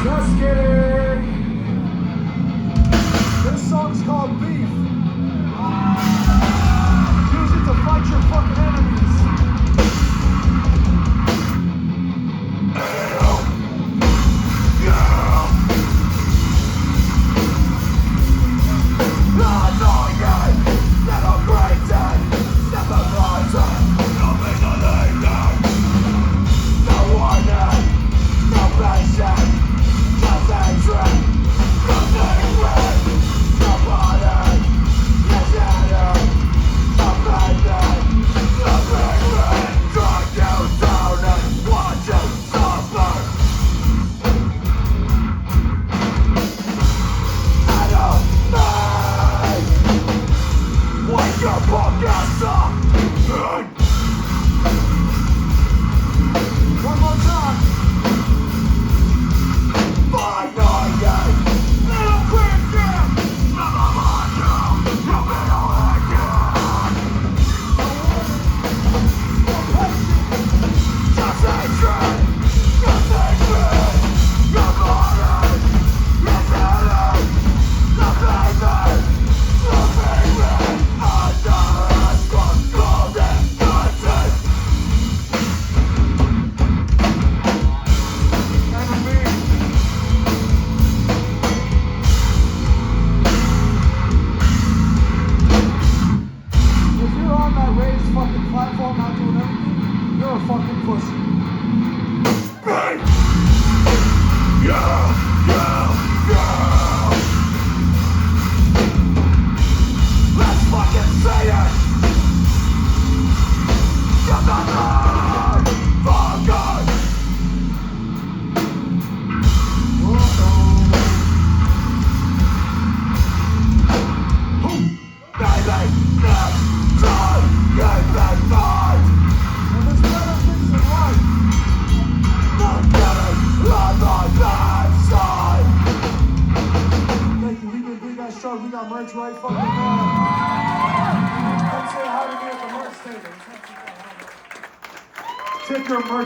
Just kidding! This song's called Beef. Use it to fight your fucking enemies. One more time. Platform not doing everything, you're a fucking pussy. Right. Yeah. Let's fucking say it. You're not right. Fuck us. Baby, let's try. Get back fine. And there's better things in life. Not getting on my bad side. Thank you. We got shows. We got merch right fucking now. Come say hi to me at the merch table. Tip your merch.